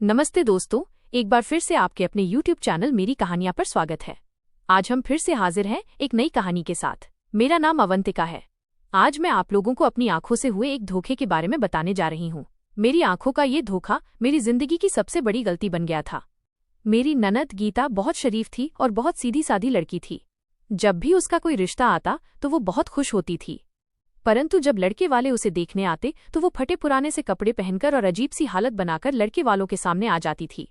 नमस्ते दोस्तों, एक बार फिर से आपके अपने YouTube चैनल मेरी कहानियां पर स्वागत है। आज हम फिर से हाजिर हैं एक नई कहानी के साथ। मेरा नाम अवंतिका है। आज मैं आप लोगों को अपनी आंखों से हुए एक धोखे के बारे में बताने जा रही हूँ। मेरी आंखों का ये धोखा मेरी जिंदगी की सबसे बड़ी गलती बन गया था। मेरी ननद गीता बहुत शरीफ थी और बहुत सीधी सादी लड़की थी। जब भी उसका कोई रिश्ता आता तो वो बहुत खुश होती थी, परंतु जब लड़के वाले उसे देखने आते तो वो फटे पुराने से कपड़े पहनकर और अजीब सी हालत बनाकर लड़के वालों के सामने आ जाती थी।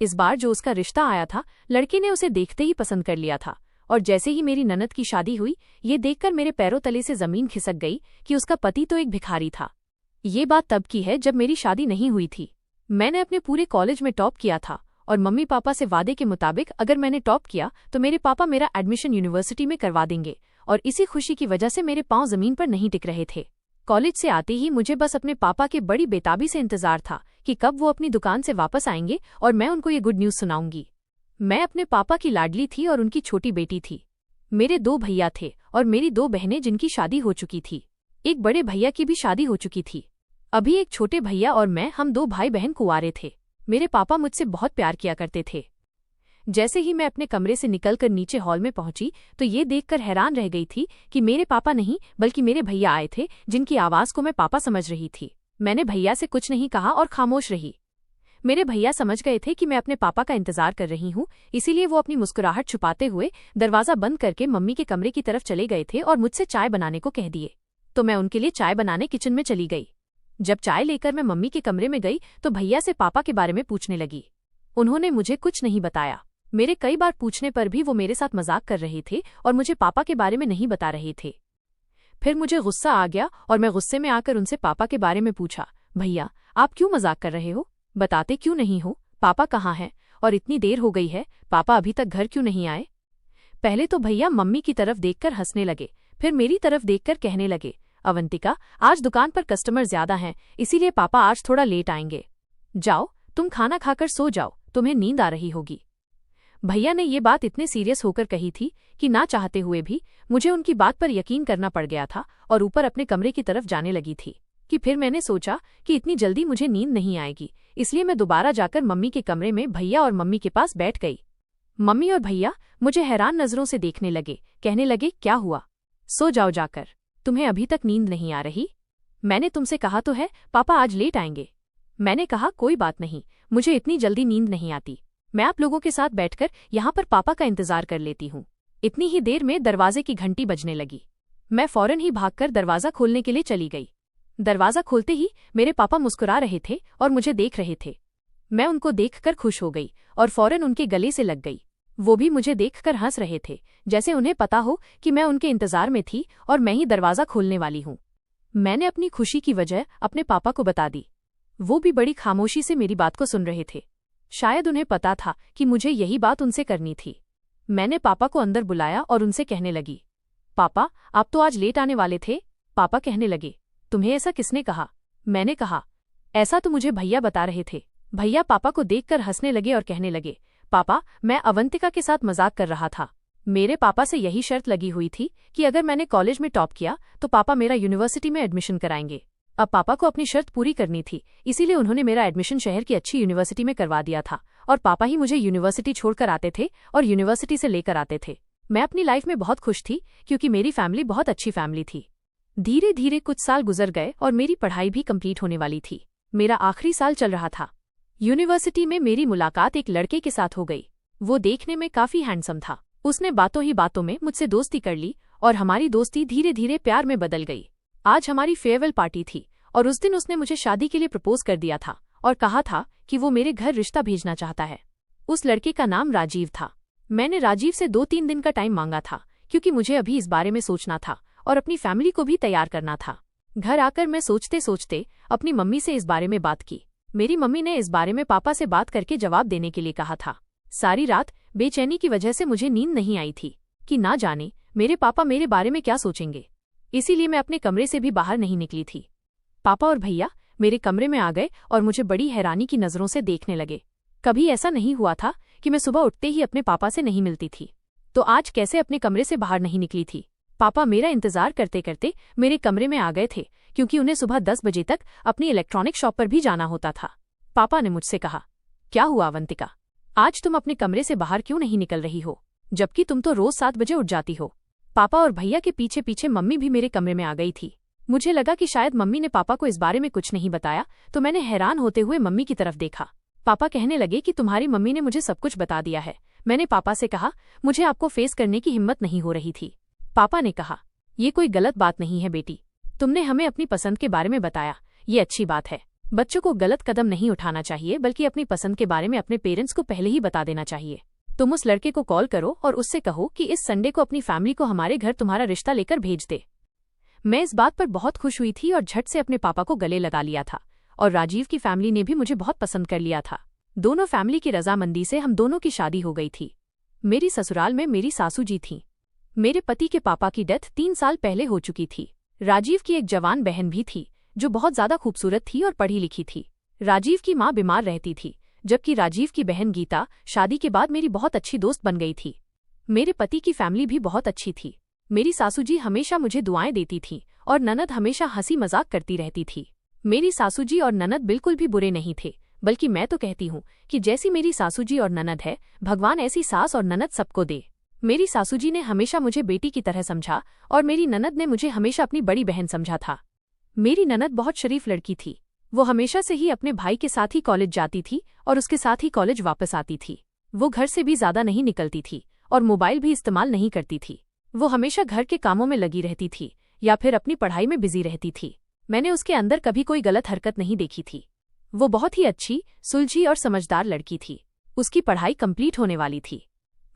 इस बार जो उसका रिश्ता आया था, लड़के ने उसे देखते ही पसंद कर लिया था और जैसे ही मेरी ननद की शादी हुई, ये देखकर मेरे पैरों तले से जमीन खिसक गई कि उसका पति तो एक भिखारी था। ये बात तब की है जब मेरी शादी नहीं हुई थी। मैंने अपने पूरे कॉलेज में टॉप किया था और मम्मी पापा से वादे के मुताबिक अगर मैंने टॉप किया तो मेरे पापा मेरा एडमिशन यूनिवर्सिटी में करवा देंगे, और इसी खुशी की वजह से मेरे पांव जमीन पर नहीं टिक रहे थे। कॉलेज से आते ही मुझे बस अपने पापा के बड़ी बेताबी से इंतजार था कि कब वो अपनी दुकान से वापस आएंगे और मैं उनको ये गुड न्यूज सुनाऊंगी। मैं अपने पापा की लाडली थी और उनकी छोटी बेटी थी। मेरे 2 भैया थे और मेरी 2 बहनें जिनकी शादी हो चुकी थी। एक बड़े भैया की भी शादी हो चुकी थी। अभी एक छोटे भैया और मैं, हम 2 भाई बहन कुंवारे थे। मेरे पापा मुझसे बहुत प्यार किया करते थे। जैसे ही मैं अपने कमरे से निकलकर नीचे हॉल में पहुंची तो ये देखकर हैरान रह गई थी कि मेरे पापा नहीं बल्कि मेरे भैया आए थे, जिनकी आवाज को मैं पापा समझ रही थी। मैंने भैया से कुछ नहीं कहा और खामोश रही। मेरे भैया समझ गए थे कि मैं अपने पापा का इंतजार कर रही हूँ, इसीलिए वो अपनी मुस्कुराहट छुपाते हुए दरवाजा बंद करके मम्मी के कमरे की तरफ चले गए थे और मुझसे चाय बनाने को कह दिए। तो मैं उनके लिए चाय बनाने किचन में चली गई। जब चाय लेकर मैं मम्मी के कमरे में गई तो भैया से पापा के बारे में पूछने लगी। उन्होंने मुझे कुछ नहीं बताया। मेरे कई बार पूछने पर भी वो मेरे साथ मजाक कर रहे थे और मुझे पापा के बारे में नहीं बता रहे थे। फिर मुझे गुस्सा आ गया और मैं गुस्से में आकर उनसे पापा के बारे में पूछा, भैया आप क्यों मजाक कर रहे हो? बताते क्यों नहीं हो? पापा कहाँ हैं? और इतनी देर हो गई है, पापा अभी तक घर क्यों नहीं आए? पहले तो भैया मम्मी की तरफ देखकर हंसने लगे, फिर मेरी तरफ देखकर कहने लगे, अवंतिका आज दुकान पर कस्टमर ज्यादा हैं, इसीलिए पापा आज थोड़ा लेट आएंगे। जाओ तुम खाना खाकर सो जाओ, तुम्हें नींद आ रही होगी। भैया ने ये बात इतने सीरियस होकर कही थी कि ना चाहते हुए भी मुझे उनकी बात पर यकीन करना पड़ गया था और ऊपर अपने कमरे की तरफ जाने लगी थी कि फिर मैंने सोचा कि इतनी जल्दी मुझे नींद नहीं आएगी, इसलिए मैं दोबारा जाकर मम्मी के कमरे में भैया और मम्मी के पास बैठ गई। मम्मी और भैया मुझे हैरान नजरों से देखने लगे, कहने लगे, क्या हुआ? सो जाओ जाकर, तुम्हें अभी तक नींद नहीं आ रही? मैंने तुमसे कहा तो है पापा आज लेट आएंगे। मैंने कहा कोई बात नहीं, मुझे इतनी जल्दी नींद नहीं आती, मैं आप लोगों के साथ बैठकर यहाँ पर पापा का इंतजार कर लेती हूँ। इतनी ही देर में दरवाजे की घंटी बजने लगी। मैं फौरन ही भागकर दरवाजा खोलने के लिए चली गई। दरवाजा खोलते ही मेरे पापा मुस्कुरा रहे थे और मुझे देख रहे थे। मैं उनको देखकर खुश हो गई और फौरन उनके गले से लग गई। वो भी मुझे देखकर हंस रहे थे, जैसे उन्हें पता हो कि मैं उनके इंतजार में थी और मैं ही दरवाजा खोलने वाली हूँ। मैंने अपनी खुशी की वजह अपने पापा को बता दी। वो भी बड़ी खामोशी से मेरी बात को सुन रहे थे। शायद उन्हें पता था कि मुझे यही बात उनसे करनी थी। मैंने पापा को अंदर बुलाया और उनसे कहने लगी, पापा आप तो आज लेट आने वाले थे। पापा कहने लगे, तुम्हें ऐसा किसने कहा? मैंने कहा, ऐसा तो मुझे भैया बता रहे थे। भैया पापा को देखकर हंसने लगे और कहने लगे, पापा मैं अवंतिका के साथ मजाक कर रहा था। मेरे पापा से यही शर्त लगी हुई थी कि अगर मैंने कॉलेज में टॉप किया तो पापा मेरा यूनिवर्सिटी में एडमिशन कराएंगे। अब पापा को अपनी शर्त पूरी करनी थी, इसीलिए उन्होंने मेरा एडमिशन शहर की अच्छी यूनिवर्सिटी में करवा दिया था और पापा ही मुझे यूनिवर्सिटी छोड़कर आते थे और यूनिवर्सिटी से लेकर आते थे। मैं अपनी लाइफ में बहुत खुश थी क्योंकि मेरी फैमिली बहुत अच्छी फैमिली थी। धीरे धीरे कुछ साल गुजर गए और मेरी पढ़ाई भी कंप्लीट होने वाली थी। मेरा आखिरी साल चल रहा था। यूनिवर्सिटी में मेरी मुलाकात एक लड़के के साथ हो गई। वो देखने में काफी हैंडसम था। उसने बातों ही बातों में मुझसे दोस्ती कर ली और हमारी दोस्ती धीरे धीरे प्यार में बदल गई। आज हमारी फेयरवेल पार्टी थी और उस दिन उसने मुझे शादी के लिए प्रपोज कर दिया था और कहा था कि वो मेरे घर रिश्ता भेजना चाहता है। उस लड़के का नाम राजीव था। मैंने राजीव से 2-3 दिन का टाइम मांगा था क्योंकि मुझे अभी इस बारे में सोचना था और अपनी फैमिली को भी तैयार करना था। घर आकर मैं सोचते सोचते अपनी मम्मी से इस बारे में बात की। मेरी मम्मी ने इस बारे में पापा से बात करके जवाब देने के लिए कहा था। सारी रात बेचैनी की वजह से मुझे नींद नहीं आई थी कि ना जाने मेरे पापा मेरे बारे में क्या सोचेंगे, इसीलिए मैं अपने कमरे से भी बाहर नहीं निकली थी। पापा और भैया मेरे कमरे में आ गए और मुझे बड़ी हैरानी की नजरों से देखने लगे। कभी ऐसा नहीं हुआ था कि मैं सुबह उठते ही अपने पापा से नहीं मिलती थी, तो आज कैसे अपने कमरे से बाहर नहीं निकली थी। पापा मेरा इंतजार करते करते मेरे कमरे में आ गए थे क्योंकि उन्हें सुबह 10 बजे तक अपनी इलेक्ट्रॉनिक शॉप पर भी जाना होता था। पापा ने मुझसे कहा, क्या हुआ अवंतिका? आज तुम अपने कमरे से बाहर क्यों नहीं निकल रही हो, जबकि तुम तो रोज 7 बजे उठ जाती हो? पापा और भैया के पीछे पीछे मम्मी भी मेरे कमरे में आ गई थी। मुझे लगा कि शायद मम्मी ने पापा को इस बारे में कुछ नहीं बताया, तो मैंने हैरान होते हुए मम्मी की तरफ देखा। पापा कहने लगे कि तुम्हारी मम्मी ने मुझे सब कुछ बता दिया है। मैंने पापा से कहा, मुझे आपको फेस करने की हिम्मत नहीं हो रही थी। पापा ने कहा, ये कोई गलत बात नहीं है बेटी, तुमने हमें अपनी पसंद के बारे में बताया, ये अच्छी बात है। बच्चों को गलत कदम नहीं उठाना चाहिए, बल्कि अपनी पसंद के बारे में अपने पेरेंट्स को पहले ही बता देना चाहिए। तुम उस लड़के को कॉल करो और उससे कहो कि इस संडे को अपनी फैमिली को हमारे घर तुम्हारा रिश्ता लेकर भेज दे। मैं इस बात पर बहुत खुश हुई थी और झट से अपने पापा को गले लगा लिया था, और राजीव की फैमिली ने भी मुझे बहुत पसंद कर लिया था। दोनों फैमिली की रजामंदी से हम दोनों की शादी हो गई थी। मेरी ससुराल में मेरी सासू जी थीं। मेरे पति के पापा की डेथ 3 साल पहले हो चुकी थी। राजीव की एक जवान बहन भी थी, जो बहुत ज्यादा खूबसूरत थी और पढ़ी लिखी थी। राजीव की माँ बीमार रहती थी, जबकि राजीव की बहन गीता शादी के बाद मेरी बहुत अच्छी दोस्त बन गई थी। मेरे पति की फैमिली भी बहुत अच्छी थी। मेरी सासू जी हमेशा मुझे दुआएं देती थीं और ननद हमेशा हंसी मजाक करती रहती थी। मेरी सासू जी और ननद बिल्कुल भी बुरे नहीं थे, बल्कि मैं तो कहती हूँ कि जैसी मेरी सासू जी और ननद है, भगवान ऐसी सास और ननद सबको दे। मेरी सासू जी ने हमेशा मुझे बेटी की तरह समझा और मेरी ननद ने मुझे हमेशा अपनी बड़ी बहन समझा था। मेरी ननद बहुत शरीफ लड़की थी। वो हमेशा से ही अपने भाई के साथ ही कॉलेज जाती थी और उसके साथ ही कॉलेज वापस आती थी। वो घर से भी ज्यादा नहीं निकलती थी और मोबाइल भी इस्तेमाल नहीं करती थी। वो हमेशा घर के कामों में लगी रहती थी या फिर अपनी पढ़ाई में बिजी रहती थी। मैंने उसके अंदर कभी कोई गलत हरकत नहीं देखी थी। वो बहुत ही अच्छी, सुलझी और समझदार लड़की थी। उसकी पढ़ाई कंप्लीट होने वाली थी।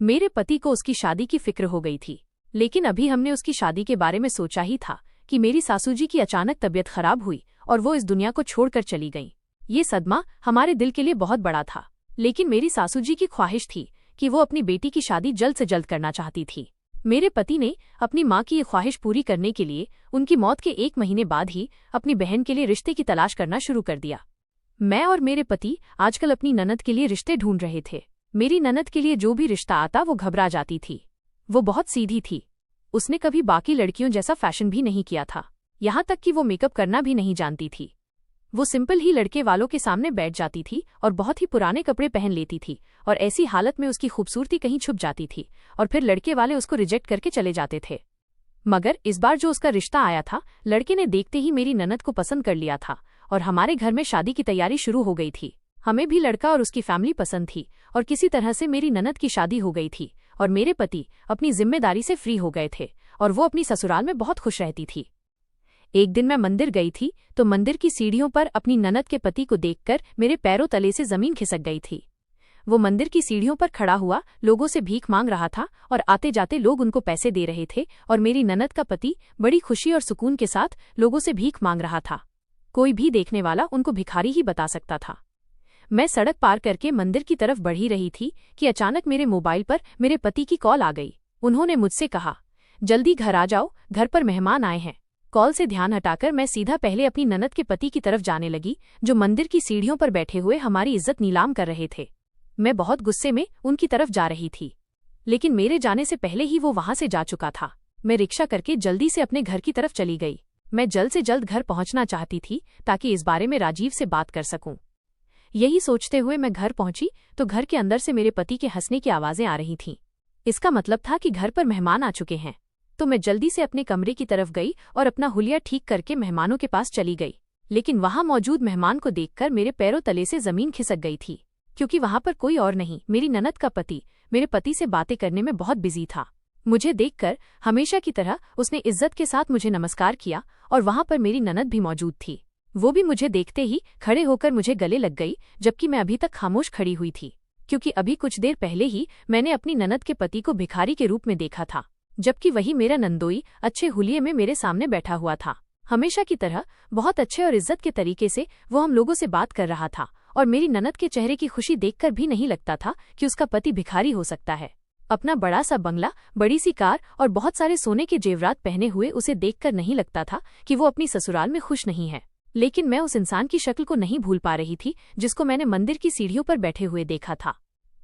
मेरे पति को उसकी शादी की फिक्र हो गई थी, लेकिन अभी हमने उसकी शादी के बारे में सोचा ही था कि मेरी सासू जी की अचानक तबीयत खराब हुई और वो इस दुनिया को छोड़कर चली गईं। ये सदमा हमारे दिल के लिए बहुत बड़ा था, लेकिन मेरी सासू जी की ख्वाहिश थी कि वो अपनी बेटी की शादी जल्द से जल्द करना चाहती थी। मेरे पति ने अपनी माँ की ये ख्वाहिश पूरी करने के लिए उनकी मौत के 1 महीने बाद ही अपनी बहन के लिए रिश्ते की तलाश करना शुरू कर दिया। मैं और मेरे पति आजकल अपनी ननद के लिए रिश्ते ढूंढ रहे थे। मेरी ननद के लिए जो भी रिश्ता आता वो घबरा जाती थी। वो बहुत सीधी थी। उसने कभी बाकी लड़कियों जैसा फैशन भी नहीं किया था, यहाँ तक कि वो मेकअप करना भी नहीं जानती थी। वो सिंपल ही लड़के वालों के सामने बैठ जाती थी और बहुत ही पुराने कपड़े पहन लेती थी, और ऐसी हालत में उसकी खूबसूरती कहीं छुप जाती थी और फिर लड़के वाले उसको रिजेक्ट करके चले जाते थे। मगर इस बार जो उसका रिश्ता आया था, लड़के ने देखते ही मेरी ननद को पसंद कर लिया था और हमारे घर में शादी की तैयारी शुरू हो गई थी। हमें भी लड़का और उसकी फैमिली पसंद थी और किसी तरह से मेरी ननद की शादी हो गई थी और मेरे पति अपनी जिम्मेदारी से फ्री हो गए थे और वो अपनी ससुराल में बहुत खुश रहती थी। एक दिन मैं मंदिर गई थी तो मंदिर की सीढ़ियों पर अपनी ननद के पति को देखकर मेरे पैरों तले से जमीन खिसक गई थी। वो मंदिर की सीढ़ियों पर खड़ा हुआ लोगों से भीख मांग रहा था और आते जाते लोग उनको पैसे दे रहे थे, और मेरी ननद का पति बड़ी खुशी और सुकून के साथ लोगों से भीख मांग रहा था। कोई भी देखने वाला उनको भिखारी ही बता सकता था। मैं सड़क पार करके मंदिर की तरफ बढ़ ही रही थी कि अचानक मेरे मोबाइल पर मेरे पति की कॉल आ गई। उन्होंने मुझसे कहा, जल्दी घर आ जाओ, घर पर मेहमान आए हैं। कॉल से ध्यान हटाकर मैं सीधा पहले अपनी ननद के पति की तरफ जाने लगी, जो मंदिर की सीढ़ियों पर बैठे हुए हमारी इज्जत नीलाम कर रहे थे। मैं बहुत गुस्से में उनकी तरफ जा रही थी, लेकिन मेरे जाने से पहले ही वो वहां से जा चुका था। मैं रिक्शा करके जल्दी से अपने घर की तरफ चली गई। मैं जल्द से जल्द घर पहुंचना चाहती थी ताकि इस बारे में राजीव से बात कर सकूं। यही सोचते हुए मैं घर पहुंची तो घर के अंदर से मेरे पति के हंसने की आवाजें आ रही थीं। इसका मतलब था कि घर पर मेहमान आ चुके हैं। तो मैं जल्दी से अपने कमरे की तरफ गई और अपना हुलिया ठीक करके मेहमानों के पास चली गई, लेकिन वहां मौजूद मेहमान को देखकर मेरे पैरों तले से जमीन खिसक गई थी, क्योंकि वहां पर कोई और नहीं, मेरी ननद का पति मेरे पति से बातें करने में बहुत बिजी था। मुझे देखकर हमेशा की तरह उसने इज्जत के साथ मुझे नमस्कार किया और वहां पर मेरी ननद भी मौजूद थी। वो भी मुझे देखते ही खड़े होकर मुझे गले लग गई, जबकि मैं अभी तक खामोश खड़ी हुई थी, क्योंकि अभी कुछ देर पहले ही मैंने अपनी ननद के पति को भिखारी के रूप में देखा था, जबकि वही मेरा नंदोई अच्छे हुलिये में मेरे सामने बैठा हुआ था। हमेशा की तरह बहुत अच्छे और इज्जत के तरीके से वो हम लोगों से बात कर रहा था, और मेरी ननद के चेहरे की खुशी देखकर भी नहीं लगता था कि उसका पति भिखारी हो सकता है। अपना बड़ा सा बंगला, बड़ी सी कार और बहुत सारे सोने के जेवरात पहने हुए उसे देखकर नहीं लगता था कि वो अपनी ससुराल में खुश नहीं है। लेकिन मैं उस इंसान की शक्ल को नहीं भूल पा रही थी जिसको मैंने मंदिर की सीढ़ियों पर बैठे हुए देखा था।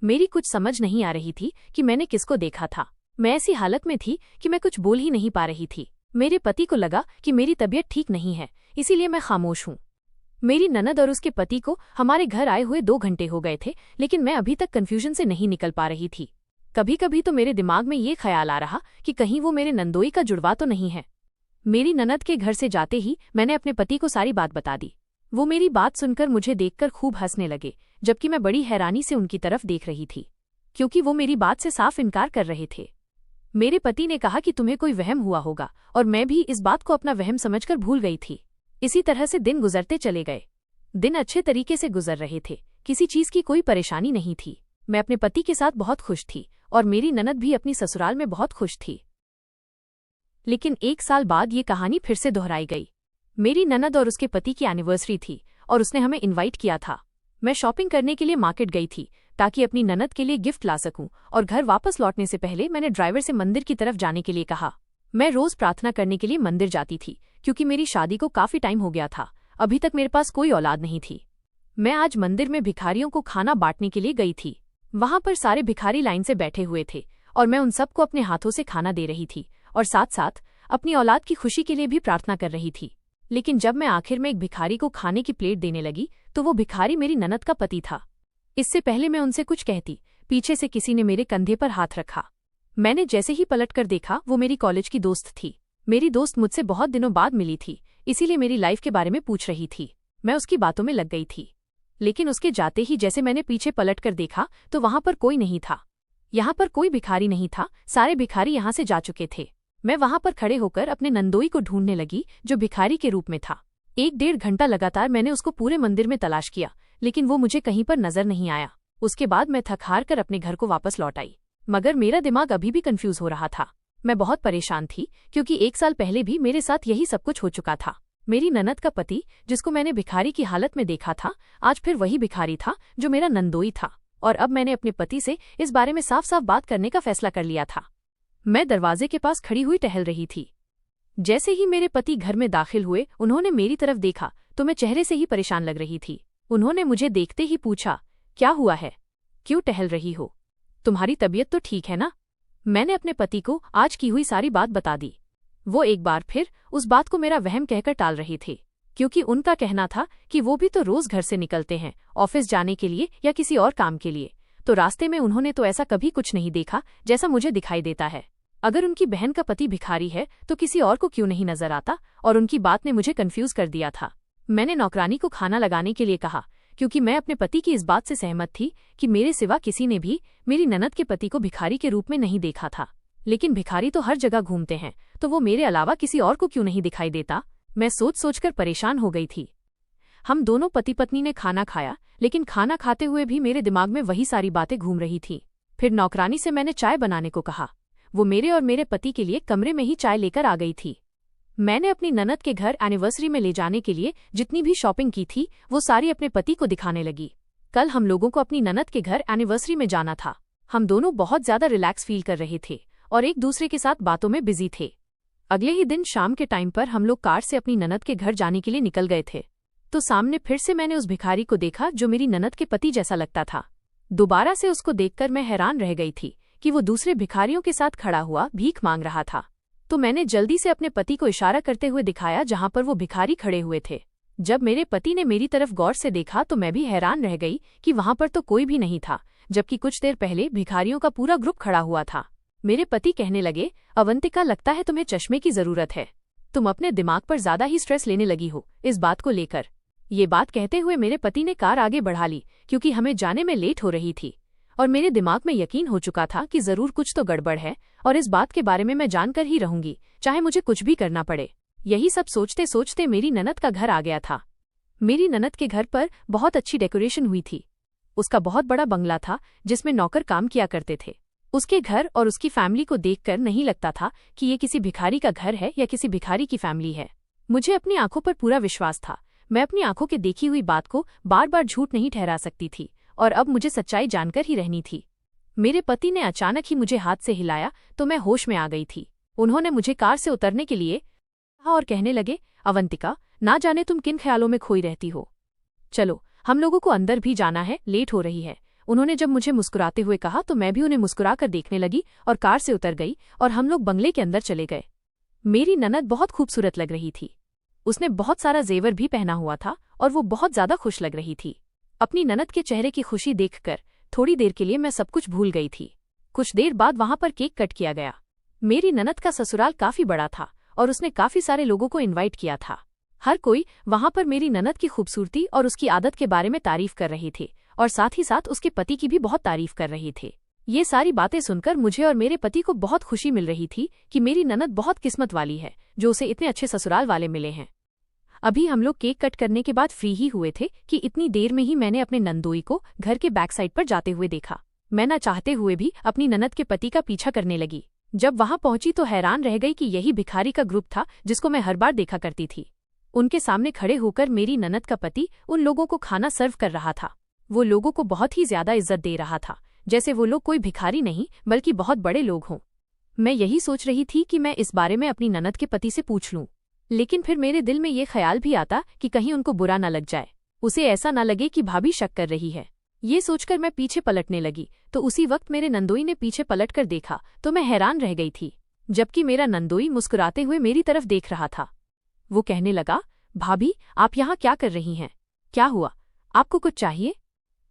मेरी कुछ समझ नहीं आ रही थी कि मैंने किसको देखा था। मैं ऐसी हालत में थी कि मैं कुछ बोल ही नहीं पा रही थी। मेरे पति को लगा कि मेरी तबीयत ठीक नहीं है, इसीलिए मैं खामोश हूँ। मेरी ननद और उसके पति को हमारे घर आए हुए 2 घंटे हो गए थे, लेकिन मैं अभी तक कन्फ्यूजन से नहीं निकल पा रही थी। कभी कभी तो मेरे दिमाग में ये ख्याल आ रहा कि कहीं वो मेरे नंदोई का जुड़वा तो नहीं है। मेरी ननद के घर से जाते ही मैंने अपने पति को सारी बात बता दी। वो मेरी बात सुनकर मुझे देखकर खूब हंसने लगे, जबकि मैं बड़ी हैरानी से उनकी तरफ देख रही थी, क्योंकि वो मेरी बात से साफ इनकार कर रहे थे। मेरे पति ने कहा कि तुम्हें कोई वहम हुआ होगा, और मैं भी इस बात को अपना वहम समझकर भूल गई थी। इसी तरह से दिन गुजरते चले गए। दिन अच्छे तरीके से गुजर रहे थे, किसी चीज की कोई परेशानी नहीं थी। मैं अपने पति के साथ बहुत खुश थी और मेरी ननद भी अपनी ससुराल में बहुत खुश थी। लेकिन 1 साल बाद ये कहानी फिर से दोहराई गई। मेरी ननद और उसके पति की एनिवर्सरी थी और उसने हमें इनवाइट किया था। मैं शॉपिंग करने के लिए मार्केट गई थी ताकि अपनी ननद के लिए गिफ्ट ला सकूं, और घर वापस लौटने से पहले मैंने ड्राइवर से मंदिर की तरफ जाने के लिए कहा। मैं रोज प्रार्थना करने के लिए मंदिर जाती थी, क्योंकि मेरी शादी को काफी टाइम हो गया था। अभी तक मेरे पास कोई औलाद नहीं थी। मैं आज मंदिर में भिखारियों को खाना बांटने के लिए गई थी। वहां पर सारे भिखारी लाइन से बैठे हुए थे और मैं उन सबको अपने हाथों से खाना दे रही थी और साथ साथ अपनी औलाद की खुशी के लिए भी प्रार्थना कर रही थी। लेकिन जब मैं आखिर में एक भिखारी को खाने की प्लेट देने लगी तो वो भिखारी मेरी ननद का पति था। इससे पहले मैं उनसे कुछ कहती, पीछे से किसी ने मेरे कंधे पर हाथ रखा। मैंने जैसे ही पलटकर देखा, वो मेरी कॉलेज की दोस्त थी। मेरी दोस्त मुझसे बहुत दिनों बाद मिली थी, इसीलिए मेरी लाइफ के बारे में पूछ रही थी। मैं उसकी बातों में लग गई थी। लेकिन उसके जाते ही जैसे मैंने पीछे पलटकर देखा तो वहां पर कोई नहीं था। यहाँ पर कोई भिखारी नहीं था, सारे भिखारी यहाँ से जा चुके थे। मैं वहां पर खड़े होकर अपने नंदोई को ढूंढने लगी, जो भिखारी के रूप में था। 1-1.5 घंटा लगातार मैंने उसको पूरे मंदिर में तलाश किया, लेकिन वो मुझे कहीं पर नजर नहीं आया। उसके बाद मैं थक हार कर अपने घर को वापस लौट आई, मगर मेरा दिमाग अभी भी कंफ्यूज हो रहा था। मैं बहुत परेशान थी, क्योंकि 1 साल पहले भी मेरे साथ यही सब कुछ हो चुका था। मेरी ननद का पति, जिसको मैंने भिखारी की हालत में देखा था, आज फिर वही भिखारी था जो मेरा नंदोई था। और अब मैंने अपने पति से इस बारे में साफ साफ बात करने का फैसला कर लिया था। मैं दरवाजे के पास खड़ी हुई टहल रही थी। जैसे ही मेरे पति घर में दाखिल हुए, उन्होंने मेरी तरफ देखा तो मैं चेहरे से ही परेशान लग रही थी। उन्होंने मुझे देखते ही पूछा, क्या हुआ है, क्यों टहल रही हो, तुम्हारी तबीयत तो ठीक है ना? मैंने अपने पति को आज की हुई सारी बात बता दी। वो एक बार फिर उस बात को मेरा वहम कहकर टाल रहे थे, क्योंकि उनका कहना था कि वो भी तो रोज घर से निकलते हैं, ऑफिस जाने के लिए या किसी और काम के लिए, तो रास्ते में उन्होंने तो ऐसा कभी कुछ नहीं देखा जैसा मुझे दिखाई देता है। अगर उनकी बहन का पति भिखारी है तो किसी और को क्यों नहीं नजर आता? और उनकी बात ने मुझे कंफ्यूज कर दिया था। मैंने नौकरानी को खाना लगाने के लिए कहा, क्योंकि मैं अपने पति की इस बात से सहमत थी कि मेरे सिवा किसी ने भी मेरी ननद के पति को भिखारी के रूप में नहीं देखा था। लेकिन भिखारी तो हर जगह घूमते हैं, तो वो मेरे अलावा किसी और को क्यों नहीं दिखाई देता? मैं सोच सोचकर परेशान हो गई थी। हम दोनों पति पत्नी ने खाना खाया, लेकिन खाना खाते हुए भी मेरे दिमाग में वही सारी बातें घूम रही थी। फिर नौकरानी से मैंने चाय बनाने को कहा। वो मेरे और मेरे पति के लिए कमरे में ही चाय लेकर आ गई थी। मैंने अपनी ननद के घर एनिवर्सरी में ले जाने के लिए जितनी भी शॉपिंग की थी, वो सारी अपने पति को दिखाने लगी। कल हम लोगों को अपनी ननद के घर एनिवर्सरी में जाना था। हम दोनों बहुत ज्यादा रिलैक्स फील कर रहे थे और एक दूसरे के साथ बातों में बिजी थे। अगले ही दिन शाम के टाइम पर हम लोग कार से अपनी ननद के घर जाने के लिए निकल गए थे, तो सामने फिर से मैंने उस भिखारी को देखा जो मेरी ननद के पति जैसा लगता था। दोबारा से उसको देखकर मैं हैरान रह गई थी कि वो दूसरे भिखारियों के साथ खड़ा हुआ भीख मांग रहा था। तो मैंने जल्दी से अपने पति को इशारा करते हुए दिखाया जहां पर वो भिखारी खड़े हुए थे। जब मेरे पति ने मेरी तरफ गौर से देखा तो मैं भी हैरान रह गई कि वहां पर तो कोई भी नहीं था, जबकि कुछ देर पहले भिखारियों का पूरा ग्रुप खड़ा हुआ था। मेरे पति कहने लगे, अवंतिका, लगता है तुम्हें चश्मे की जरूरत है। तुम अपने दिमाग पर ज्यादा ही स्ट्रेस लेने लगी हो इस बात को लेकर। ये बात कहते हुए मेरे पति ने कार आगे बढ़ा ली, क्योंकि हमें जाने में लेट हो रही थी और मेरे दिमाग में यकीन हो चुका था कि जरूर कुछ तो गड़बड़ है और इस बात के बारे में मैं जानकर ही रहूंगी, चाहे मुझे कुछ भी करना पड़े। यही सब सोचते सोचते मेरी ननद का घर आ गया था। मेरी ननद के घर पर बहुत अच्छी डेकोरेशन हुई थी। उसका बहुत बड़ा बंगला था जिसमें नौकर काम किया करते थे। उसके घर और उसकी फैमिली को देखकर नहीं लगता था कि ये किसी भिखारी का घर है या किसी भिखारी की फैमिली है। मुझे अपनी आंखों पर पूरा विश्वास था। मैं अपनी आंखों के देखी हुई बात को बार बार झूठ नहीं ठहरा सकती थी और अब मुझे सच्चाई जानकर ही रहनी थी। मेरे पति ने अचानक ही मुझे हाथ से हिलाया तो मैं होश में आ गई थी। उन्होंने मुझे कार से उतरने के लिए कहा और कहने लगे, अवंतिका, ना जाने तुम किन ख्यालों में खोई रहती हो। चलो, हम लोगों को अंदर भी जाना है, लेट हो रही है। उन्होंने जब मुझे मुस्कुराते हुए कहा तो मैं भी उन्हें मुस्कुराकर देखने लगी और कार से उतर गई और हम लोग बंगले के अंदर चले गए। मेरी ननद बहुत खूबसूरत लग रही थी। उसने बहुत सारा जेवर भी पहना हुआ था और वो बहुत ज्यादा खुश लग रही थी। अपनी ननद के चेहरे की खुशी देखकर थोड़ी देर के लिए मैं सब कुछ भूल गई थी। कुछ देर बाद वहां पर केक कट किया गया। मेरी ननद का ससुराल काफी बड़ा था और उसने काफी सारे लोगों को इनवाइट किया था। हर कोई वहां पर मेरी ननद की खूबसूरती और उसकी आदत के बारे में तारीफ कर रही थी और साथ ही साथ उसके पति की भी बहुत तारीफ कर रही थी। ये सारी बातें सुनकर मुझे और मेरे पति को बहुत खुशी मिल रही थी कि मेरी ननद बहुत किस्मत वाली है जो उसे इतने अच्छे ससुराल वाले मिले हैं। अभी हम लोग केक कट करने के बाद फ्री ही हुए थे कि इतनी देर में ही मैंने अपने नंदोई को घर के बैक साइड पर जाते हुए देखा। मैं न चाहते हुए भी अपनी ननद के पति का पीछा करने लगी। जब वहां पहुंची तो हैरान रह गई कि यही भिखारी का ग्रुप था जिसको मैं हर बार देखा करती थी। उनके सामने खड़े होकर मेरी ननद का पति उन लोगों को खाना सर्व कर रहा था। वो लोगों को बहुत ही ज्यादा इज्जत दे रहा था, जैसे वो लोग कोई भिखारी नहीं बल्कि बहुत बड़े लोग हों। मैं यही सोच रही थी कि मैं इस बारे में अपनी ननद के पति से पूछ लूं, लेकिन फिर मेरे दिल में ये ख्याल भी आता कि कहीं उनको बुरा न लग जाए, उसे ऐसा न लगे कि भाभी शक कर रही है। ये सोचकर मैं पीछे पलटने लगी तो उसी वक्त मेरे नंदोई ने पीछे पलटकर देखा तो मैं हैरान रह गई थी, जबकि मेरा नंदोई मुस्कुराते हुए मेरी तरफ देख रहा था। वो कहने लगा, भाभी आप यहाँ क्या कर रही हैं? क्या हुआ, आपको कुछ चाहिए?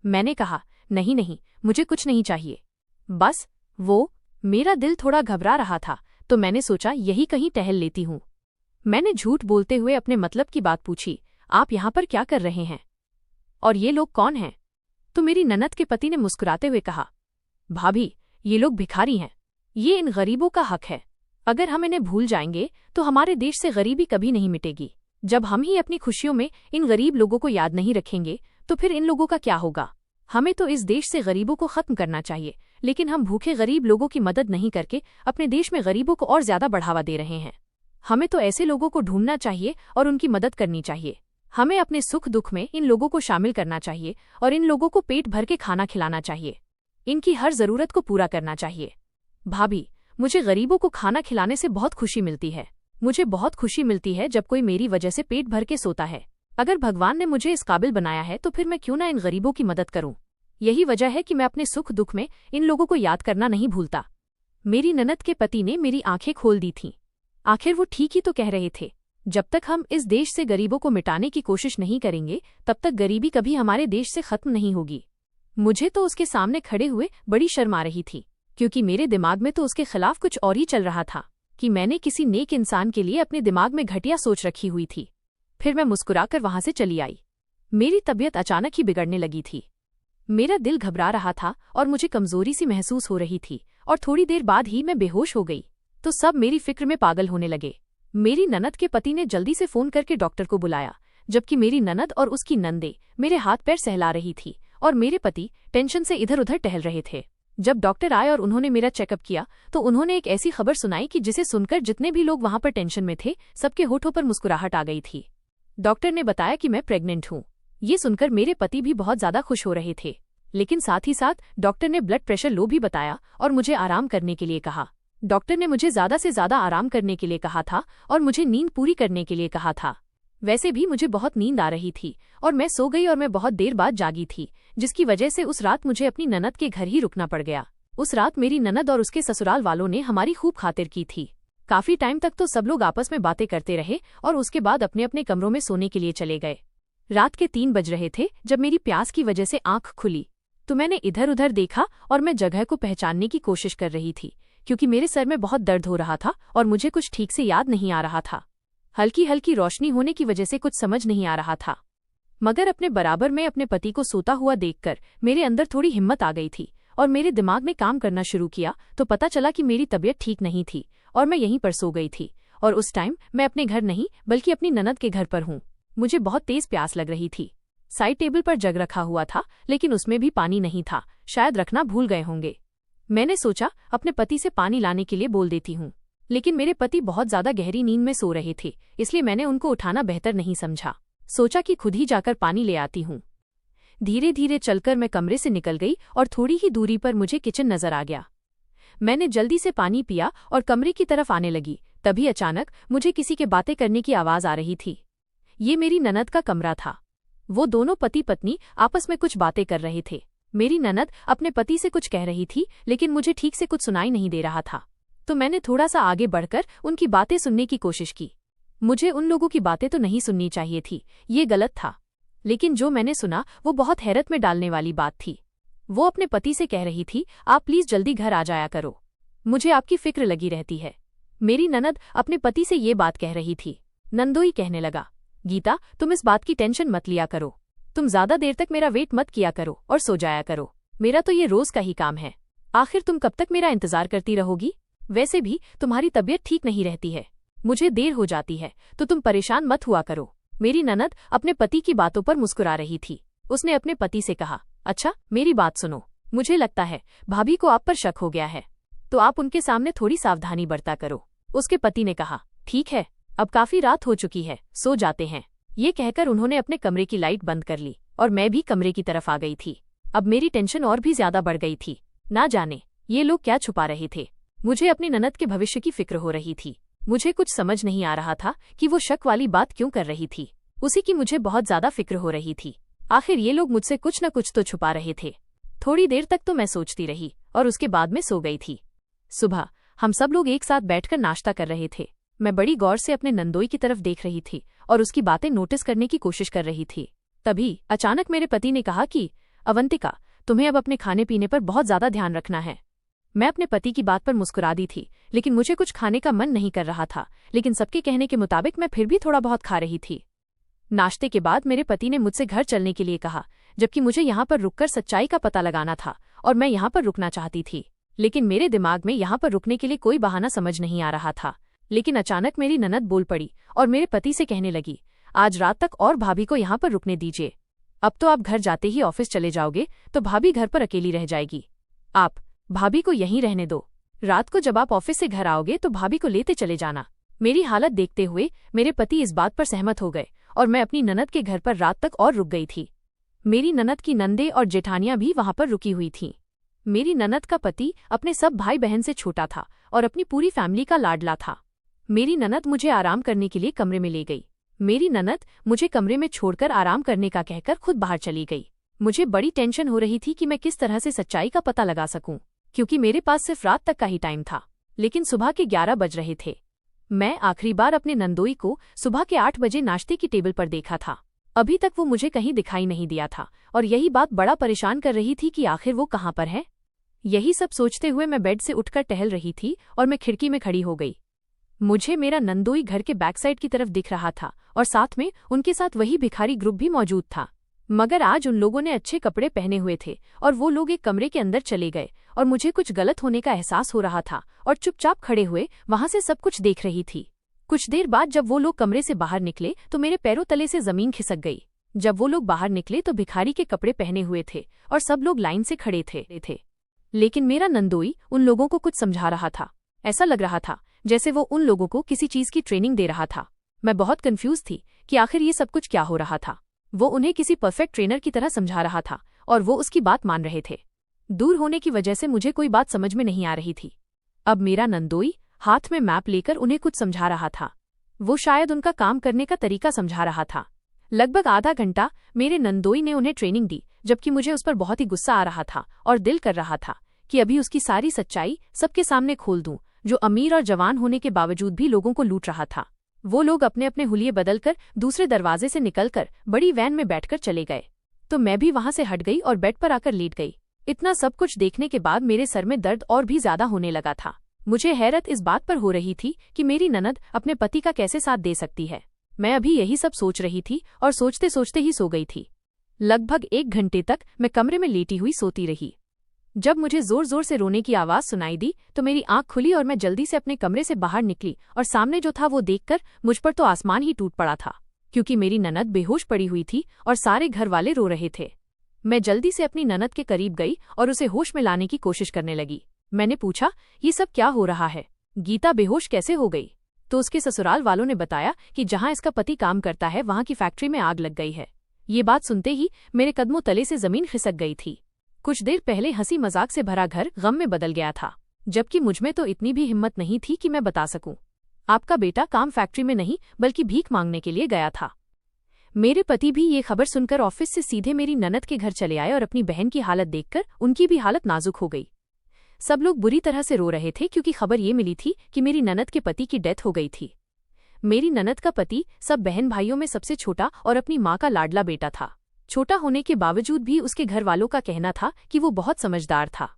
मैंने कहा, नहीं नहीं, मुझे कुछ नहीं चाहिए, बस मेरा दिल थोड़ा घबरा रहा था तो मैंने सोचा यही कहीं टहल लेती हूँ। मैंने झूठ बोलते हुए अपने मतलब की बात पूछी, आप यहाँ पर क्या कर रहे हैं और ये लोग कौन हैं? तो मेरी ननद के पति ने मुस्कुराते हुए कहा, भाभी ये लोग भिखारी हैं, ये इन गरीबों का हक है। अगर हम इन्हें भूल जाएंगे तो हमारे देश से गरीबी कभी नहीं मिटेगी। जब हम ही अपनी खुशियों में इन गरीब लोगों को याद नहीं रखेंगे तो फिर इन लोगों का क्या होगा? हमें तो इस देश से गरीबों को खत्म करना चाहिए, लेकिन हम भूखे गरीब लोगों की मदद नहीं करके अपने देश में गरीबों को और ज्यादा बढ़ावा दे रहे हैं। हमें तो ऐसे लोगों को ढूंढना चाहिए और उनकी मदद करनी चाहिए। हमें अपने सुख दुख में इन लोगों को शामिल करना चाहिए और इन लोगों को पेट भर के खाना खिलाना चाहिए, इनकी हर जरूरत को पूरा करना चाहिए। भाभी मुझे गरीबों को खाना खिलाने से बहुत खुशी मिलती है। मुझे बहुत खुशी मिलती है जब कोई मेरी वजह से पेट भर के सोता है। अगर भगवान ने मुझे इस काबिल बनाया है तो फिर मैं क्यों ना इन गरीबों की मदद करूं। यही वजह है कि मैं अपने सुख दुख में इन लोगों को याद करना नहीं भूलता। मेरी ननद के पति ने मेरी आंखें खोल दी थीं। आखिर वो ठीक ही तो कह रहे थे। जब तक हम इस देश से गरीबों को मिटाने की कोशिश नहीं करेंगे तब तक गरीबी कभी हमारे देश से खत्म नहीं होगी। मुझे तो उसके सामने खड़े हुए बड़ी शर्म आ रही थी, क्योंकि मेरे दिमाग में तो उसके खिलाफ कुछ और ही चल रहा था कि मैंने किसी नेक इंसान के लिए अपने दिमाग में घटिया सोच रखी हुई थी। फिर मैं मुस्कुराकर वहां से चली आई। मेरी तबीयत अचानक ही बिगड़ने लगी थी। मेरा दिल घबरा रहा था और मुझे कमजोरी सी महसूस हो रही थी और थोड़ी देर बाद ही मैं बेहोश हो गई। तो सब मेरी फिक्र में पागल होने लगे। मेरी ननद के पति ने जल्दी से फोन करके डॉक्टर को बुलाया, जबकि मेरी ननद और उसकी नंदे मेरे हाथ पैर सहला रही थी और मेरे पति टेंशन से इधर उधर टहल रहे थे। जब डॉक्टर आए और उन्होंने मेरा चेकअप किया तो उन्होंने एक ऐसी खबर सुनाई कि जिसे सुनकर जितने भी लोग वहां पर टेंशन में थे सबके होठों पर मुस्कुराहट आ गई थी। डॉक्टर ने बताया कि मैं प्रेग्नेंट हूँ। ये सुनकर मेरे पति भी बहुत ज्यादा खुश हो रहे थे, लेकिन साथ ही साथ डॉक्टर ने ब्लड प्रेशर लो भी बताया और मुझे आराम करने के लिए कहा। डॉक्टर ने मुझे ज्यादा से ज्यादा आराम करने के लिए कहा था और मुझे नींद पूरी करने के लिए कहा था। वैसे भी मुझे बहुत नींद आ रही थी और मैं सो गई और मैं बहुत देर बाद जागी थी, जिसकी वजह से उस रात मुझे अपनी ननद के घर ही रुकना पड़ गया। उस रात मेरी ननद और उसके ससुराल वालों ने हमारी खूब खातिर की थी। काफी टाइम तक तो सब लोग आपस में बातें करते रहे और उसके बाद अपने अपने कमरों में सोने के लिए चले गए। रात के 3 बज रहे थे जब मेरी प्यास की वजह से आंख खुली तो मैंने इधर उधर देखा और मैं जगह को पहचानने की कोशिश कर रही थी, क्योंकि मेरे सर में बहुत दर्द हो रहा था और मुझे कुछ ठीक से याद नहीं आ रहा था। हल्की हल्की रोशनी होने की वजह से कुछ समझ नहीं आ रहा था, मगर अपने बराबर में अपने पति को सोता हुआ देखकर मेरे अंदर थोड़ी हिम्मत आ गई थी और मेरे दिमाग ने काम करना शुरू किया तो पता चला कि मेरी तबीयत ठीक नहीं थी और मैं यहीं पर सो गई थी। और उस टाइम मैं अपने घर नहीं बल्कि अपनी ननद के घर पर हूँ। मुझे बहुत तेज प्यास लग रही थी। साइड टेबल पर जग रखा हुआ था, लेकिन उसमें भी पानी नहीं था, शायद रखना भूल गए होंगे। मैंने सोचा अपने पति से पानी लाने के लिए बोल देती हूँ, लेकिन मेरे पति बहुत ज्यादा गहरी नींद में सो रहे थे, इसलिए मैंने उनको उठाना बेहतर नहीं समझा। सोचा कि खुद ही जाकर पानी ले आती हूँ। धीरे धीरे चलकर मैं कमरे से निकल गई और थोड़ी ही दूरी पर मुझे किचन नजर आ गया। मैंने जल्दी से पानी पिया और कमरे की तरफ आने लगी। तभी अचानक मुझे किसी के बातें करने की आवाज आ रही थी। ये मेरी ननद का कमरा था। वो दोनों पति पत्नी आपस में कुछ बातें कर रहे थे। मेरी ननद अपने पति से कुछ कह रही थी, लेकिन मुझे ठीक से कुछ सुनाई नहीं दे रहा था, तो मैंने थोड़ा सा आगे बढ़कर उनकी बातें सुनने की कोशिश की। मुझे उन लोगों की बातें तो नहीं सुननी चाहिए थी, ये गलत था। लेकिन जो मैंने सुना वो बहुत हैरत में डालने वाली बात थी। वो अपने पति से कह रही थी, आप प्लीज जल्दी घर आ जाया करो, मुझे आपकी फिक्र लगी रहती है। मेरी ननद अपने पति से ये बात कह रही थी। नंदोई कहने लगा, गीता तुम इस बात की टेंशन मत लिया करो, तुम ज्यादा देर तक मेरा वेट मत किया करो और सो जाया करो, मेरा तो ये रोज का ही काम है। आखिर तुम कब तक मेरा इंतजार करती रहोगी? वैसे भी तुम्हारी तबीयत ठीक नहीं रहती है, मुझे देर हो जाती है, तो तुम परेशान मत हुआ करो। मेरी ननद अपने पति की बातों पर मुस्कुरा रही थी। उसने अपने पति से कहा, अच्छा मेरी बात सुनो, मुझे लगता है भाभी को आप पर शक हो गया है, तो आप उनके सामने थोड़ी सावधानी बरता करो। उसके पति ने कहा, ठीक है, अब काफी रात हो चुकी है, सो जाते हैं। ये कहकर उन्होंने अपने कमरे की लाइट बंद कर ली और मैं भी कमरे की तरफ आ गई थी। अब मेरी टेंशन और भी ज्यादा बढ़ गई थी। ना जाने ये लोग क्या छुपा रहे थे। मुझे अपनी ननद के भविष्य की फिक्र हो रही थी। मुझे कुछ समझ नहीं आ रहा था कि वो शक वाली बात क्यों कर रही थी। उसी की मुझे बहुत ज्यादा फिक्र हो रही थी। आखिर ये लोग मुझसे कुछ न कुछ तो छुपा रहे थे। थोड़ी देर तक तो मैं सोचती रही और उसके बाद में सो गई थी। सुबह हम सब लोग एक साथ बैठकर नाश्ता कर रहे थे। मैं बड़ी गौर से अपने नंदोई की तरफ देख रही थी और उसकी बातें नोटिस करने की कोशिश कर रही थी। तभी अचानक मेरे पति ने कहा कि अवंतिका, तुम्हें अब अपने खाने पीने पर बहुत ज्यादा ध्यान रखना है। मैं अपने पति की बात पर मुस्कुरा दी थी, लेकिन मुझे कुछ खाने का मन नहीं कर रहा था। लेकिन सबके कहने के मुताबिक मैं फिर भी थोड़ा बहुत खा रही थी। नाश्ते के बाद मेरे पति ने मुझसे घर चलने के लिए कहा, जबकि मुझे यहाँ पर रुककर सच्चाई का पता लगाना था और मैं यहाँ पर रुकना चाहती थी। लेकिन मेरे दिमाग में यहाँ पर रुकने के लिए कोई बहाना समझ नहीं आ रहा था। लेकिन अचानक मेरी ननद बोल पड़ी और मेरे पति से कहने लगी, आज रात तक और भाभी को यहाँ पर रुकने दीजिए। अब तो आप घर जाते ही ऑफिस चले जाओगे तो भाभी घर पर अकेली रह जाएगी। आप भाभी को यहीं रहने दो। रात को जब आप ऑफिस से घर आओगे तो भाभी को लेते चले जाना। मेरी हालत देखते हुए मेरे पति इस बात पर सहमत हो गए और मैं अपनी ननद के घर पर रात तक और रुक गई थी। मेरी ननद की नंदे और जेठानियां भी वहां पर रुकी हुई थीं। मेरी ननद का पति अपने सब भाई बहन से छोटा था और अपनी पूरी फैमिली का लाडला था। मेरी ननद मुझे आराम करने के लिए कमरे में ले गई। मेरी ननद मुझे कमरे में छोड़कर आराम करने का कहकर खुद बाहर चली गई। मुझे बड़ी टेंशन हो रही थी कि मैं किस तरह से सच्चाई का पता लगा सकूं, क्योंकि मेरे पास सिर्फ रात तक का ही टाइम था। लेकिन सुबह के 11 बज रहे थे। मैं आखिरी बार अपने नंदोई को सुबह के 8 बजे नाश्ते की टेबल पर देखा था। अभी तक वो मुझे कहीं दिखाई नहीं दिया था और यही बात बड़ा परेशान कर रही थी कि आखिर वो कहाँ पर है। यही सब सोचते हुए मैं बेड से उठकर टहल रही थी और मैं खिड़की में खड़ी हो गई। मुझे मेरा नंदोई घर के बैक साइड की तरफ दिख रहा था और साथ में उनके साथ वही भिखारी ग्रुप भी मौजूद था। मगर आज उन लोगों ने अच्छे कपड़े पहने हुए थे और वो लोग एक कमरे के अंदर चले गए और मुझे कुछ गलत होने का एहसास हो रहा था और चुपचाप खड़े हुए वहां से सब कुछ देख रही थी। कुछ देर बाद जब वो लोग कमरे से बाहर निकले तो मेरे पैरों तले से जमीन खिसक गई। जब वो लोग बाहर निकले तो भिखारी के कपड़े पहने हुए थे और सब लोग लाइन से खड़े थे। लेकिन मेरा नंदोई उन लोगों को कुछ समझा रहा था। ऐसा लग रहा था जैसे वो उन लोगों को किसी चीज की ट्रेनिंग दे रहा था। मैं बहुत कंफ्यूज थी कि आखिर ये सब कुछ क्या हो रहा था। वो उन्हें किसी परफेक्ट ट्रेनर की तरह समझा रहा था और वो उसकी बात मान रहे थे। दूर होने की वजह से मुझे कोई बात समझ में नहीं आ रही थी। अब मेरा नंदोई हाथ में मैप लेकर उन्हें कुछ समझा रहा था। वो शायद उनका काम करने का तरीका समझा रहा था। लगभग आधा घंटा मेरे नंदोई ने उन्हें ट्रेनिंग दी, जबकि मुझे उस पर बहुत ही गुस्सा आ रहा था और दिल कर रहा था कि अभी उसकी सारी सच्चाई सबके सामने खोल दूं, जो अमीर और जवान होने के बावजूद भी लोगों को लूट रहा था। वो लोग अपने अपने हुलिये बदलकर दूसरे दरवाजे से निकलकर बड़ी वैन में बैठकर चले गए, तो मैं भी वहां से हट गई और बेड पर आकर लेट गई। इतना सब कुछ देखने के बाद मेरे सर में दर्द और भी ज्यादा होने लगा था। मुझे हैरत इस बात पर हो रही थी कि मेरी ननद अपने पति का कैसे साथ दे सकती है। मैं अभी यही सब सोच रही थी और सोचते सोचते ही सो गई थी। लगभग 1 घंटे तक मैं कमरे में लेटी हुई सोती रही। जब मुझे जोर जोर से रोने की आवाज सुनाई दी तो मेरी आंख खुली और मैं जल्दी से अपने कमरे से बाहर निकली और सामने जो था वो देखकर मुझ पर तो आसमान ही टूट पड़ा था, क्योंकि मेरी ननद बेहोश पड़ी हुई थी और सारे घर वाले रो रहे थे। मैं जल्दी से अपनी ननद के करीब गई और उसे होश में लाने की कोशिश करने लगी। मैंने पूछा, ये सब क्या हो रहा है? गीता बेहोश कैसे हो गई? तो उसके ससुराल वालों ने बताया कि जहां इसका पति काम करता है वहां की फैक्ट्री में आग लग गई है। ये बात सुनते ही मेरे कदमों तले से जमीन खिसक गई थी। कुछ देर पहले हंसी मजाक से भरा घर गम में बदल गया था, जबकि मुझमें तो इतनी भी हिम्मत नहीं थी कि मैं बता सकूं, आपका बेटा काम फैक्ट्री में नहीं बल्कि भीख मांगने के लिए गया था। मेरे पति भी ये खबर सुनकर ऑफिस से सीधे मेरी ननद के घर चले आए और अपनी बहन की हालत देखकर उनकी भी हालत नाजुक हो गई। सब लोग बुरी तरह से रो रहे थे क्योंकि खबर ये मिली थी कि मेरी ननद के पति की डेथ हो गई थी। मेरी ननद का पति सब बहन भाइयों में सबसे छोटा और अपनी माँ का लाडला बेटा था। छोटा होने के बावजूद भी उसके घर वालों का कहना था कि वो बहुत समझदार था।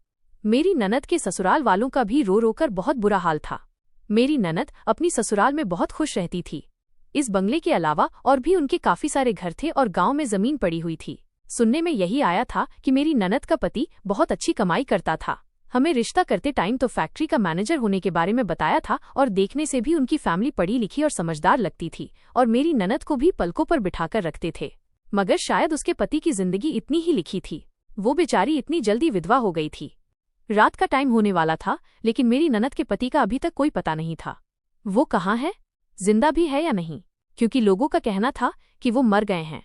मेरी ननद के ससुराल वालों का भी रो रोकर बहुत बुरा हाल था। मेरी ननद अपनी ससुराल में बहुत खुश रहती थी। इस बंगले के अलावा और भी उनके काफी सारे घर थे और गांव में जमीन पड़ी हुई थी। सुनने में यही आया था कि मेरी ननद का पति बहुत अच्छी कमाई करता था। हमें रिश्ता करते टाइम तो फैक्ट्री का मैनेजर होने के बारे में बताया था और देखने से भी उनकी फैमिली पढ़ी लिखी और समझदार लगती थी और मेरी ननद को भी पलकों पर बिठाकर रखते थे। मगर शायद उसके पति की जिंदगी इतनी ही लिखी थी। वो बेचारी इतनी जल्दी विधवा हो गई थी। रात का टाइम होने वाला था, लेकिन मेरी ननद के पति का अभी तक कोई पता नहीं था। वो कहाँ है, जिंदा भी है या नहीं, क्योंकि लोगों का कहना था कि वो मर गए हैं।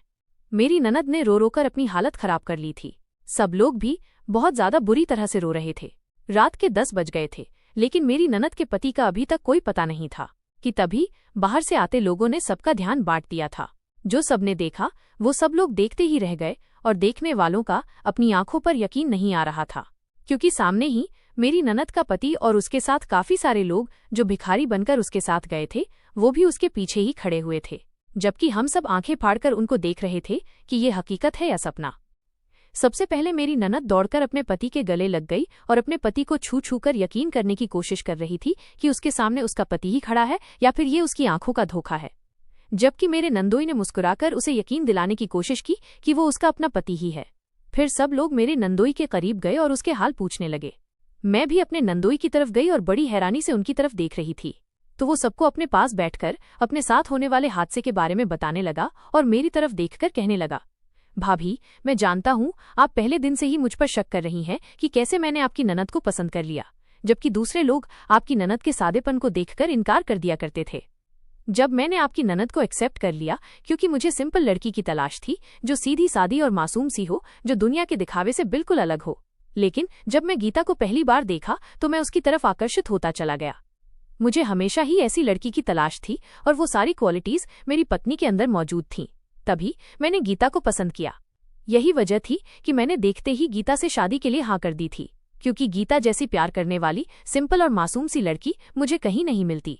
मेरी ननद ने रो रोकर अपनी हालत खराब कर ली थी। सब लोग भी बहुत ज्यादा बुरी तरह से रो रहे थे। रात के 10 बज गए थे, लेकिन मेरी ननद के पति का अभी तक कोई पता नहीं था कि तभी बाहर से आते लोगों ने सबका ध्यान बांट दिया था। जो सबने देखा वो सब लोग देखते ही रह गए और देखने वालों का अपनी आंखों पर यकीन नहीं आ रहा था, क्योंकि सामने ही मेरी ननद का पति और उसके साथ काफी सारे लोग जो भिखारी बनकर उसके साथ गए थे वो भी उसके पीछे ही खड़े हुए थे, जबकि हम सब आंखें फाड़कर उनको देख रहे थे कि ये हकीकत है या सपना। सबसे पहले मेरी ननद दौड़कर अपने पति के गले लग गई और अपने पति को छू छू कर यकीन करने की कोशिश कर रही थी कि उसके सामने उसका पति ही खड़ा है या फिर ये उसकी आंखों का धोखा है, जबकि मेरे नंदोई ने मुस्कुराकर उसे यकीन दिलाने की कोशिश की कि वो उसका अपना पति ही है। फिर सब लोग मेरे नंदोई के करीब गए और उसके हाल पूछने लगे। मैं भी अपने नंदोई की तरफ गई और बड़ी हैरानी से उनकी तरफ देख रही थी, तो वो सबको अपने पास बैठकर अपने साथ होने वाले हादसे के बारे में बताने लगा और मेरी तरफ देखकर कहने लगा, भाभी, मैं जानता हूँ आप पहले दिन से ही मुझ पर शक कर रही हैं कि कैसे मैंने आपकी ननद को पसंद कर लिया, जबकि दूसरे लोग आपकी ननद के सादेपन को देखकर इनकार कर दिया करते थे। जब मैंने आपकी ननद को एक्सेप्ट कर लिया क्योंकि मुझे सिंपल लड़की की तलाश थी जो सीधी सादी और मासूम सी हो, जो दुनिया के दिखावे से बिल्कुल अलग हो। लेकिन जब मैं गीता को पहली बार देखा तो मैं उसकी तरफ आकर्षित होता चला गया। मुझे हमेशा ही ऐसी लड़की की तलाश थी और वो सारी क्वालिटीज मेरी पत्नी के अंदर मौजूद थीं। तभी मैंने गीता को पसंद किया। यही वजह थी कि मैंने देखते ही गीता से शादी के लिए हाँ कर दी थी, क्योंकि गीता जैसी प्यार करने वाली सिंपल और मासूम सी लड़की मुझे कहीं नहीं मिलती।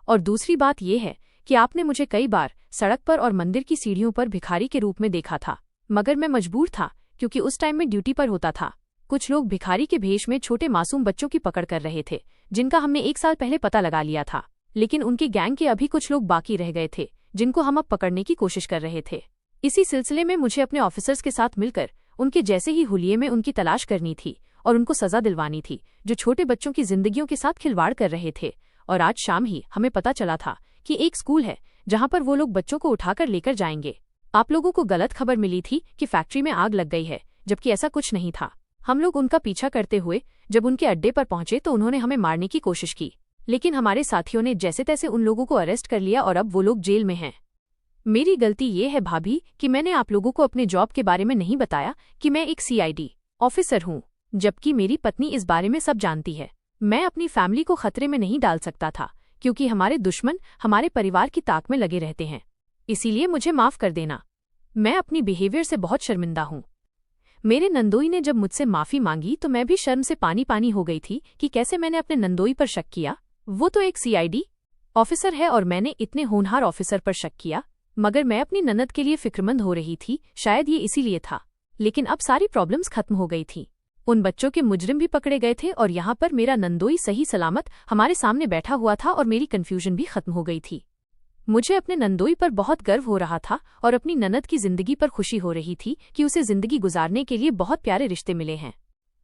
और दूसरी बात यह है कि आपने मुझे कई बार सड़क पर और मंदिर की सीढ़ियों पर भिखारी के रूप में देखा था, मगर मैं मजबूर था क्योंकि उस टाइम में ड्यूटी पर होता था। कुछ लोग भिखारी के भेष में छोटे मासूम बच्चों की पकड़ कर रहे थे, जिनका हमने 1 साल पहले पता लगा लिया था, लेकिन उनके गैंग के अभी कुछ लोग बाकी रह गए थे जिनको हम अब पकड़ने की कोशिश कर रहे थे। इसी सिलसिले में मुझे अपने ऑफिसर्स के साथ मिलकर उनके जैसे ही हुलिये में उनकी तलाश करनी थी और उनको सजा दिलवानी थी जो छोटे बच्चों की जिंदगियों के साथ खिलवाड़ कर रहे थे। और आज शाम ही हमें पता चला था कि एक स्कूल है जहां पर वो लोग बच्चों को उठाकर लेकर जाएंगे। आप लोगों को गलत खबर मिली थी कि फैक्ट्री में आग लग गई है, जबकि ऐसा कुछ नहीं था। हम लोग उनका पीछा करते हुए जब उनके अड्डे पर पहुंचे तो उन्होंने हमें मारने की कोशिश की, लेकिन हमारे साथियों ने जैसे तैसे उन लोगों को अरेस्ट कर लिया और अब वो लोग जेल में हैं। मेरी गलती ये है भाभी कि मैंने आप लोगों को अपने जॉब के बारे में नहीं बताया कि मैं एक CID ऑफिसर हूँ, जबकि मेरी पत्नी इस बारे में सब जानती है। मैं अपनी फैमिली को खतरे में नहीं डाल सकता था क्योंकि हमारे दुश्मन हमारे परिवार की ताक में लगे रहते हैं। इसीलिए मुझे माफ कर देना, मैं अपनी बिहेवियर से बहुत शर्मिंदा हूँ। मेरे नंदोई ने जब मुझसे माफी मांगी तो मैं भी शर्म से पानी पानी हो गई थी कि कैसे मैंने अपने नंदोई पर शक किया। वो तो एक CID ऑफिसर है और मैंने इतने होनहार ऑफिसर पर शक किया, मगर मैं अपनी ननद के लिए फिक्रमंद हो रही थी, शायद ये इसीलिए था। लेकिन अब सारी प्रॉब्लम्स खत्म हो गई थी। उन बच्चों के मुजरिम भी पकड़े गए थे और यहाँ पर मेरा नंदोई सही सलामत हमारे सामने बैठा हुआ था और मेरी कंफ्यूजन भी खत्म हो गई थी। मुझे अपने नंदोई पर बहुत गर्व हो रहा था और अपनी ननद की जिंदगी पर खुशी हो रही थी कि उसे जिंदगी गुजारने के लिए बहुत प्यारे रिश्ते मिले हैं।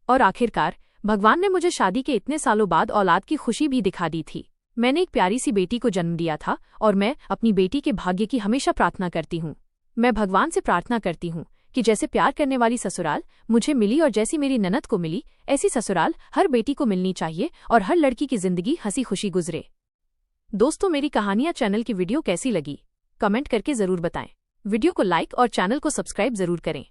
और आखिरकार भगवान ने मुझे शादी के इतने सालों बाद औलाद की खुशी भी दिखा दी थी। मैंने एक प्यारी सी बेटी को जन्म दिया था और मैं अपनी बेटी के भाग्य की हमेशा प्रार्थना करती हूँ। मैं भगवान से प्रार्थना करती हूँ कि जैसे प्यार करने वाली ससुराल मुझे मिली और जैसी मेरी ननद को मिली, ऐसी ससुराल हर बेटी को मिलनी चाहिए और हर लड़की की जिंदगी हंसी खुशी गुजरे। दोस्तों, मेरी कहानियां चैनल की वीडियो कैसी लगी कमेंट करके जरूर बताएं। वीडियो को लाइक और चैनल को सब्सक्राइब जरूर करें।